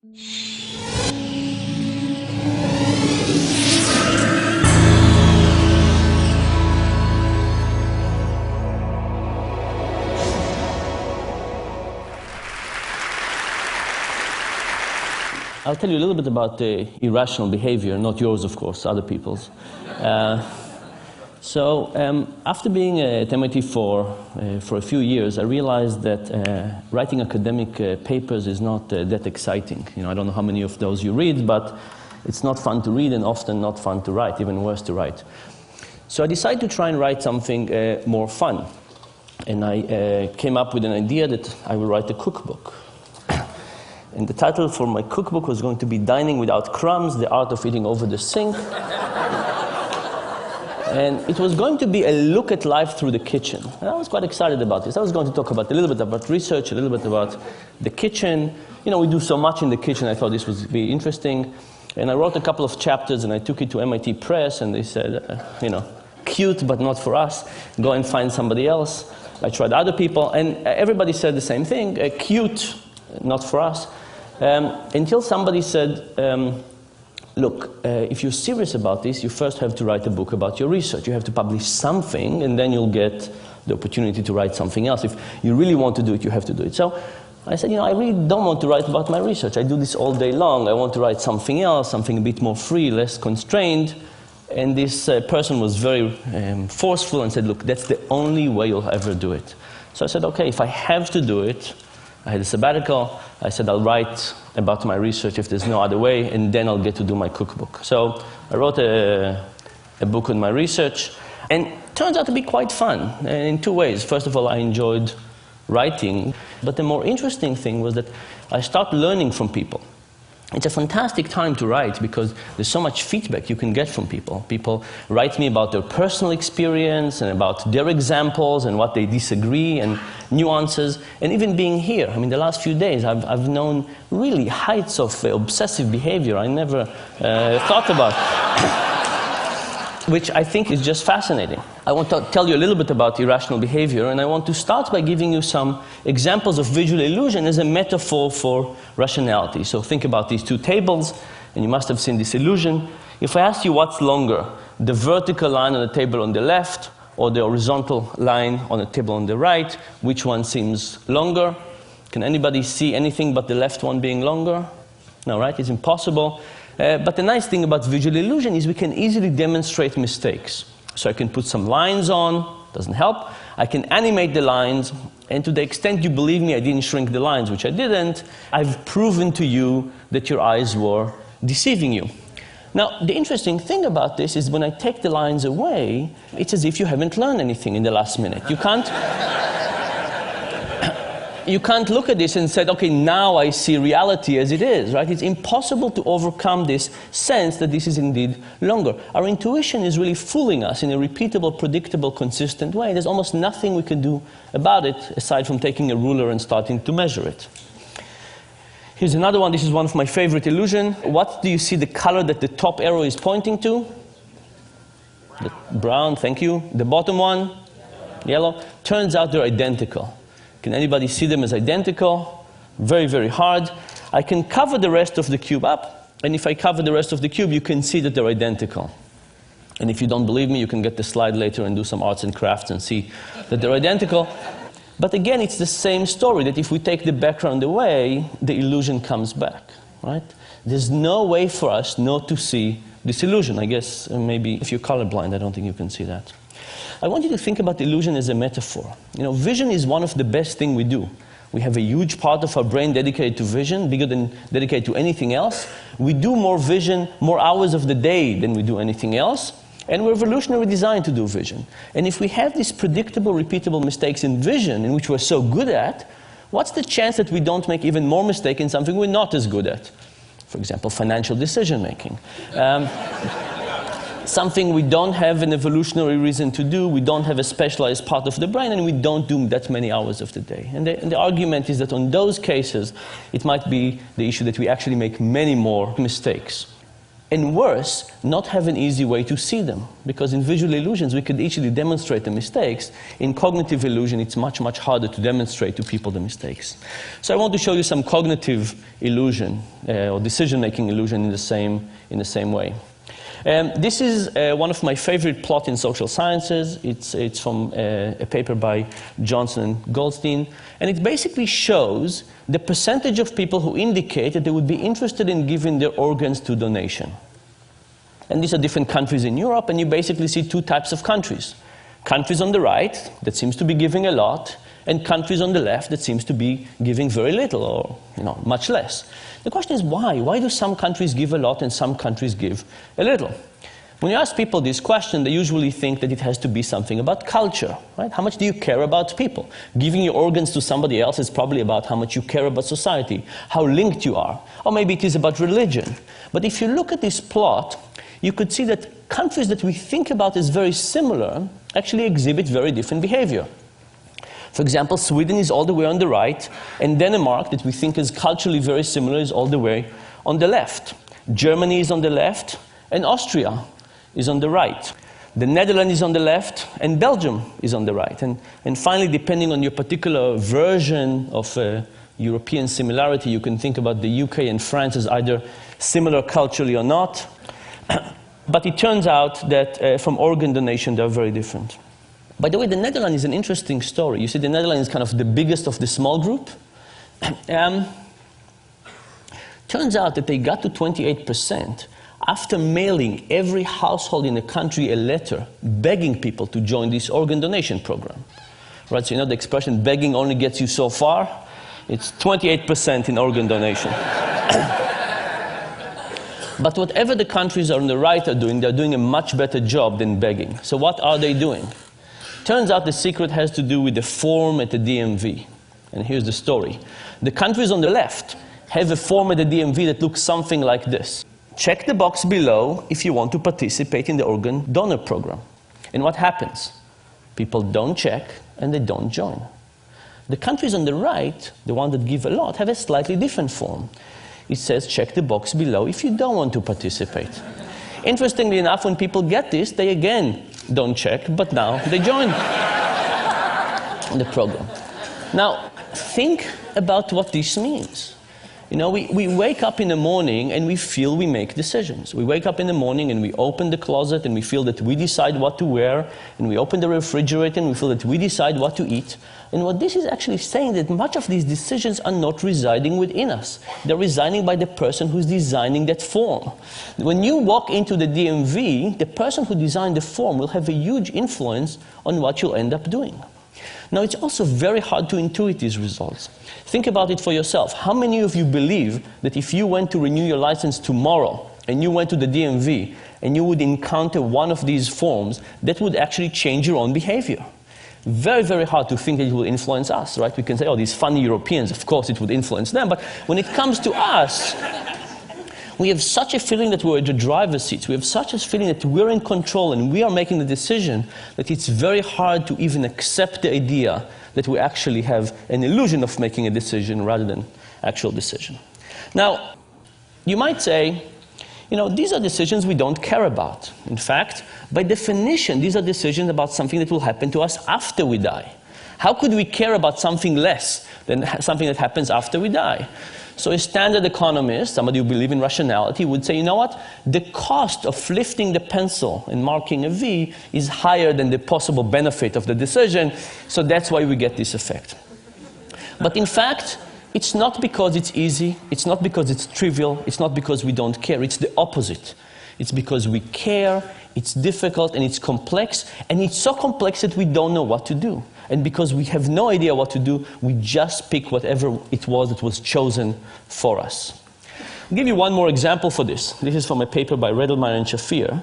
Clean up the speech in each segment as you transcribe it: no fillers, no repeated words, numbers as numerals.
I'll tell you a little bit about irrational behavior, not yours, of course, other people's. After being at MIT for a few years, I realized that writing academic papers is not that exciting. You know, I don't know how many of those you read, but it's not fun to read and often not fun to write, even worse to write. So I decided to try and write something more fun. And I came up with an idea that I would write a cookbook. And the title for my cookbook was going to be Dining Without Crumbs, The Art of Eating Over the Sink. And it was going to be a look at life through the kitchen. And I was quite excited about this. I was going to talk about a little bit about research, a little bit about the kitchen. You know, we do so much in the kitchen, I thought this would be interesting. And I wrote a couple of chapters and I took it to MIT Press and they said, you know, cute but not for us, go and find somebody else. I tried other people and everybody said the same thing, cute, not for us. Until somebody said, look, if you're serious about this, you first have to write a book about your research. You have to publish something, and then you'll get the opportunity to write something else. If you really want to do it, you have to do it. So I said, you know, I really don't want to write about my research. I do this all day long. I want to write something else, something a bit more free, less constrained. And this person was very forceful and said, look, that's the only way you'll ever do it. So I said, okay, if I have to do it, I had a sabbatical. I said, I'll write about my research if there's no other way, and then I'll get to do my cookbook. So I wrote a book on my research, and it turns out to be quite fun in two ways. First of all, I enjoyed writing, but the more interesting thing was that I started learning from people. It's a fantastic time to write because there's so much feedback you can get from people. People write me about their personal experience and about their examples and what they disagree and nuances. And even being here, I mean, the last few days, I've known really heights of obsessive behavior I never thought about, which I think is just fascinating. I want to tell you a little bit about irrational behavior, and I want to start by giving you some examples of visual illusion as a metaphor for rationality. So think about these two tables, and you must have seen this illusion. If I ask you what's longer, the vertical line on the table on the left or the horizontal line on the table on the right, which one seems longer? Can anybody see anything but the left one being longer? No, right? It's impossible. But the nice thing about visual illusion is we can easily demonstrate mistakes. So I can put some lines on, doesn't help. I can animate the lines, and to the extent you believe me, I didn't shrink the lines, which I didn't, I've proven to you that your eyes were deceiving you. Now, the interesting thing about this is when I take the lines away, it's as if you haven't learned anything in the last minute. You can't look at this and say, okay, now I see reality as it is, right? It's impossible to overcome this sense that this is indeed longer. Our intuition is really fooling us in a repeatable, predictable, consistent way. There's almost nothing we can do about it aside from taking a ruler and starting to measure it. Here's another one. This is one of my favorite illusions. What do you see the color that the top arrow is pointing to? The brown, thank you. The bottom one? Yellow. Turns out they're identical. Can anybody see them as identical? Very, very hard. I can cover the rest of the cube up, and if I cover the rest of the cube, you can see that they're identical. And if you don't believe me, you can get the slide later and do some arts and crafts and see that they're identical. But again, it's the same story, that if we take the background away, the illusion comes back, right? There's no way for us not to see this illusion. I guess maybe if you're colorblind, I don't think you can see that. I want you to think about illusion as a metaphor. You know, vision is one of the best things we do. We have a huge part of our brain dedicated to vision, bigger than dedicated to anything else. We do more vision, more hours of the day than we do anything else. And we're evolutionarily designed to do vision. And if we have these predictable, repeatable mistakes in vision, in which we're so good at, what's the chance that we don't make even more mistakes in something we're not as good at? For example, financial decision making. Something we don't have an evolutionary reason to do, we don't have a specialized part of the brain, and we don't do that many hours of the day. And the argument is that on those cases, it might be the issue that we actually make many more mistakes. And worse, not have an easy way to see them. Because in visual illusions, we could easily demonstrate the mistakes. In cognitive illusion, it's much, much harder to demonstrate to people the mistakes. So I want to show you some cognitive illusion, or decision-making illusion in the same way. This is one of my favorite plots in social sciences. It's from a paper by Johnson and Goldstein. And it basically shows the percentage of people who indicate that they would be interested in giving their organs to donation. And these are different countries in Europe, and you basically see two types of countries. Countries on the right that seems to be giving a lot, and countries on the left that seems to be giving very little, or much less. The question is why? Why do some countries give a lot and some countries give a little? When you ask people this question, they usually think that it has to be something about culture, right? How much do you care about people? Giving your organs to somebody else is probably about how much you care about society, how linked you are. Or maybe it is about religion. But if you look at this plot, you could see that countries that we think about as very similar actually exhibit very different behavior. For example, Sweden is all the way on the right, and Denmark, that we think is culturally very similar, is all the way on the left. Germany is on the left, and Austria is on the right. The Netherlands is on the left, and Belgium is on the right. And finally, depending on your particular version of European similarity, you can think about the UK and France as either similar culturally or not. But it turns out that from organ donation, they're very different. By the way, the Netherlands is an interesting story. You see, the Netherlands is kind of the biggest of the small group. Turns out that they got to 28% after mailing every household in the country a letter begging people to join this organ donation program. Right, so you know the expression, begging only gets you so far? It's 28% in organ donation. But whatever the countries on the right are doing, they're doing a much better job than begging. So what are they doing? Turns out the secret has to do with the form at the DMV. And here's the story. The countries on the left have a form at the DMV that looks something like this. Check the box below if you want to participate in the organ donor program. And what happens? People don't check and they don't join. The countries on the right, the ones that give a lot, have a slightly different form. It says check the box below if you don't want to participate. Interestingly enough, when people get this, they again don't check, but now they join the program. Now, think about what this means. You know, we wake up in the morning and we feel we make decisions. We wake up in the morning and we open the closet and we feel that we decide what to wear, and we open the refrigerator and we feel that we decide what to eat. And what this is actually saying that much of these decisions are not residing within us. They're residing by the person who's designing that form. When you walk into the DMV, the person who designed the form will have a huge influence on what you'll end up doing. Now, it's also very hard to intuit these results. Think about it for yourself. How many of you believe that if you went to renew your license tomorrow and you went to the DMV and you would encounter one of these forms, that would actually change your own behavior? Very, very hard to think that it will influence us, right? We can say, oh, these funny Europeans, of course it would influence them. But when it comes to us, we have such a feeling that we're at the driver's seat. We have such a feeling that we're in control and we are making the decision that it's very hard to even accept the idea that we actually have an illusion of making a decision rather than actual decision. Now, you might say, you know, these are decisions we don't care about. In fact, by definition, these are decisions about something that will happen to us after we die. How could we care about something less than something that happens after we die? So a standard economist, somebody who believes in rationality, would say, you know what? The cost of lifting the pencil and marking a V is higher than the possible benefit of the decision, so that's why we get this effect. But in fact, it's not because it's easy, it's not because it's trivial, it's not because we don't care, it's the opposite. It's because we care, it's difficult, and it's complex, and it's so complex that we don't know what to do. And because we have no idea what to do, we just pick whatever it was that was chosen for us. I'll give you one more example for this. This is from a paper by Redelmeyer and Shafir.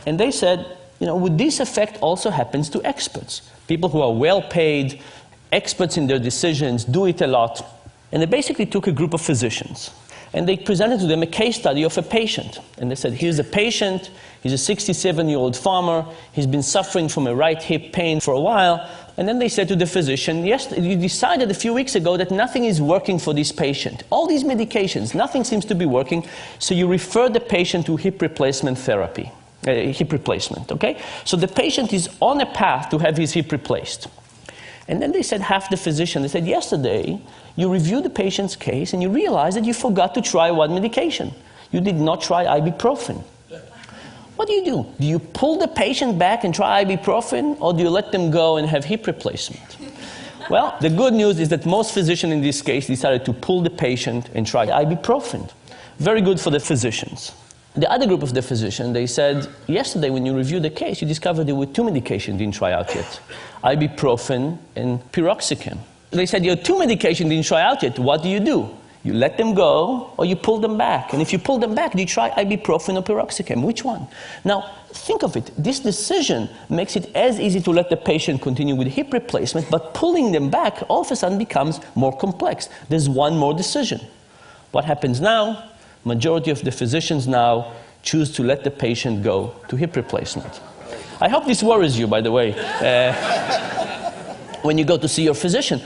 And they said, you know, would this effect also happens to experts? People who are well paid, experts in their decisions, do it a lot. And they basically took a group of physicians. And they presented to them a case study of a patient. And they said, here's a patient, he's a 67-year-old farmer, he's been suffering from a right hip pain for a while. And then they said to the physician, yes, you decided a few weeks ago that nothing is working for this patient. All these medications, nothing seems to be working, so you refer the patient to hip replacement therapy, hip replacement, okay? So the patient is on a path to have his hip replaced. And then they said, half the physician, they said, yesterday, you reviewed the patient's case and you realized that you forgot to try one medication. You did not try ibuprofen. What do? Do you pull the patient back and try ibuprofen, or do you let them go and have hip replacement? Well, the good news is that most physicians in this case decided to pull the patient and try ibuprofen. Very good for the physicians. The other group of the physicians, they said, yesterday when you reviewed the case, you discovered there were two medications didn't try out yet, ibuprofen and piroxicam. They said, your two medications didn't try out yet. What do? You let them go, or you pull them back. And if you pull them back, do you try ibuprofen or piroxicam? Which one? Now, think of it. This decision makes it as easy to let the patient continue with hip replacement, but pulling them back all of a sudden becomes more complex. There's one more decision. What happens now? Majority of the physicians now choose to let the patient go to hip replacement. I hope this worries you, by the way, when you go to see your physician.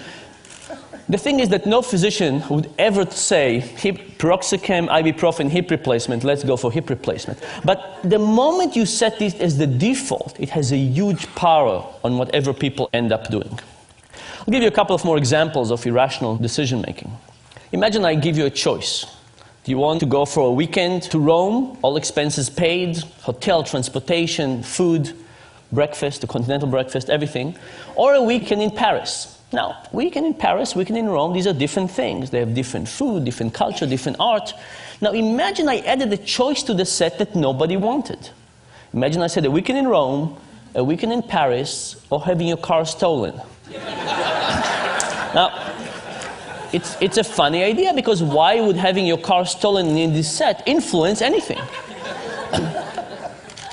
The thing is that no physician would ever say, piroxicam, ibuprofen, hip replacement, let's go for hip replacement. But the moment you set this as the default, it has a huge power on whatever people end up doing. I'll give you a couple of more examples of irrational decision making. Imagine I give you a choice. Do you want to go for a weekend to Rome, all expenses paid, hotel, transportation, food, breakfast, a continental breakfast, everything, or a weekend in Paris? Now, weekend in Paris, weekend in Rome, these are different things. They have different food, different culture, different art. Now, imagine I added a choice to the set that nobody wanted. Imagine I said a weekend in Rome, a weekend in Paris, or having your car stolen. Now, it's a funny idea, because why would having your car stolen in this set influence anything?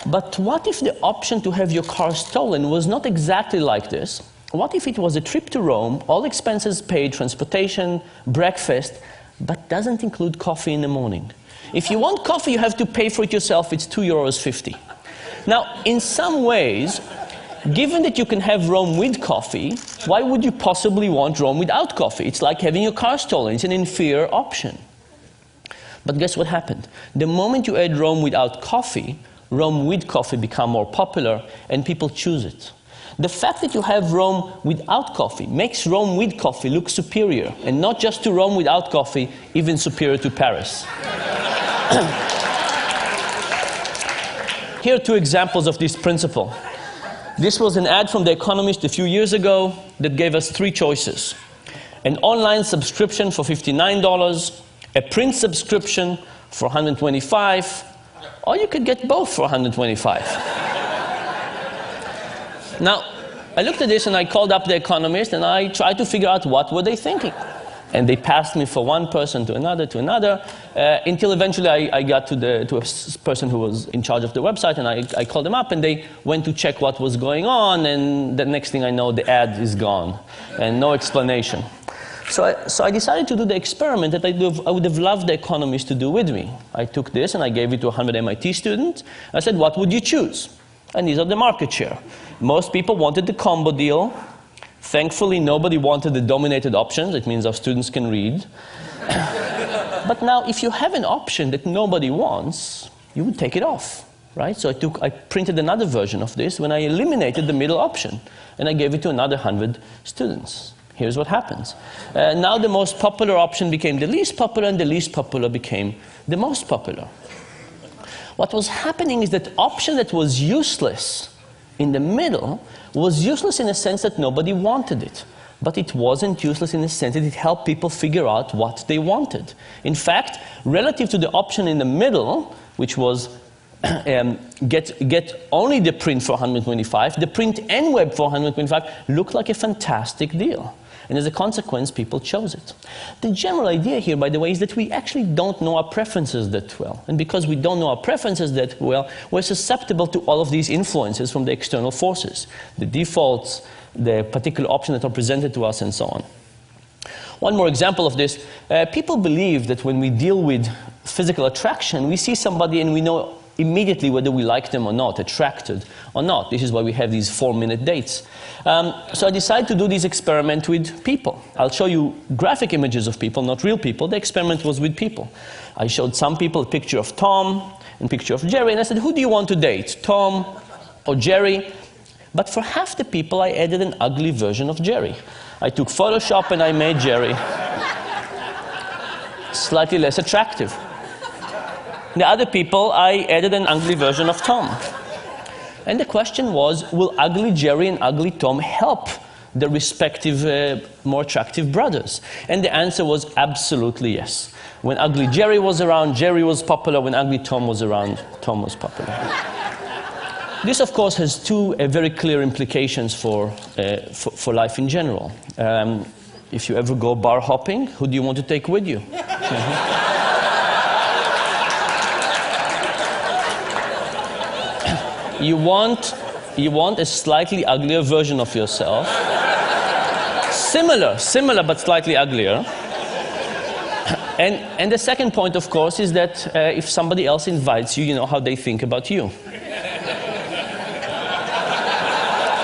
But what if the option to have your car stolen was not exactly like this? What if it was a trip to Rome, all expenses paid, transportation, breakfast, but doesn't include coffee in the morning? If you want coffee, you have to pay for it yourself. It's €2.50. Now, in some ways, given that you can have Rome with coffee, why would you possibly want Rome without coffee? It's like having your car stolen. It's an inferior option. But guess what happened? The moment you add Rome without coffee, Rome with coffee become more popular, and people choose it. The fact that you have Rome without coffee makes Rome with coffee look superior, and not just to Rome without coffee, even superior to Paris. Here are two examples of this principle. This was an ad from The Economist a few years ago that gave us three choices. An online subscription for $59, a print subscription for $125, or you could get both for $125. Now, I looked at this and I called up The Economist and I tried to figure out what were they thinking. And they passed me from one person to another, until eventually I got to a person who was in charge of the website, and I called them up and they went to check what was going on, and the next thing I know, the ad is gone and no explanation. So I decided to do the experiment that I would have loved The Economist to do with me. I took this and I gave it to 100 MIT students. I said, what would you choose? And these are the market share. Most people wanted the combo deal. Thankfully, nobody wanted the dominated options. It means our students can read. But now, if you have an option that nobody wants, you would take it off, right? So I printed another version of this when I eliminated the middle option, and I gave it to another 100 students. Here's what happens. Now the most popular option became the least popular, and the least popular became the most popular. What was happening is that option that was useless in the middle was useless in a sense that nobody wanted it. But it wasn't useless in the sense that it helped people figure out what they wanted. In fact, relative to the option in the middle, which was get only the print for $125, the print and web for $125 looked like a fantastic deal. And as a consequence, people chose it. The general idea here, by the way, is that we actually don't know our preferences that well. And because we don't know our preferences that well, we're susceptible to all of these influences from the external forces, the defaults, the particular options that are presented to us, and so on. One more example of this. People believe that when we deal with physical attraction, we see somebody and we know immediately whether we like them or not, attracted or not. This is why we have these 4-minute dates. So I decided to do this experiment with people. I'll show you graphic images of people, not real people. The experiment was with people. I showed some people a picture of Tom and a picture of Jerry, and I said, who do you want to date, Tom or Jerry? But for half the people, I added an ugly version of Jerry. I took Photoshop and I made Jerry slightly less attractive. The other people, I added an ugly version of Tom. And the question was, will ugly Jerry and ugly Tom help the respective more attractive brothers? And the answer was absolutely yes. When ugly Jerry was around, Jerry was popular. When ugly Tom was around, Tom was popular. This, of course, has two very clear implications for life in general. If you ever go bar hopping, who do you want to take with you? You want a slightly uglier version of yourself. Similar, but slightly uglier. And the second point, of course, is that if somebody else invites you, you know how they think about you.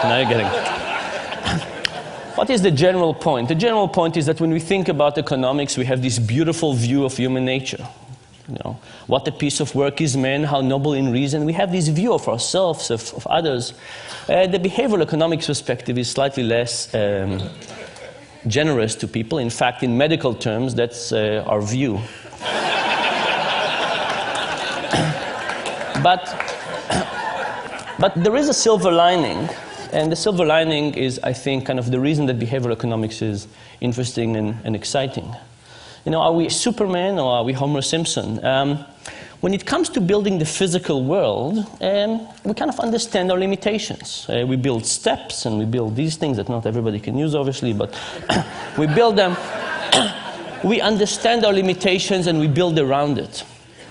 Now you're getting it. What is the general point? The general point is that when we think about economics, we have this beautiful view of human nature. You know, what a piece of work is man, how noble in reason. We have this view of ourselves, of others. The behavioral economics perspective is slightly less generous to people. In fact, in medical terms, that's our view. But there is a silver lining. And the silver lining is, I think, kind of the reason that behavioral economics is interesting and exciting. You know, are we Superman or are we Homer Simpson? When it comes to building the physical world, we kind of understand our limitations. We build steps and we build these things that not everybody can use, obviously, but we build them. We understand our limitations and we build around it.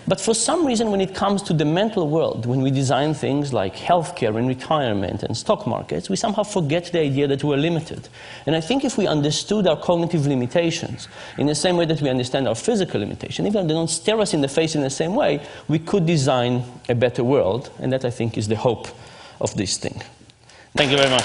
But for some reason, when it comes to the mental world, when we design things like healthcare and retirement and stock markets, we somehow forget the idea that we're limited. And I think if we understood our cognitive limitations in the same way that we understand our physical limitation, even if they don't stare us in the face in the same way, we could design a better world. And that, I think, is the hope of this thing. Thank you very much.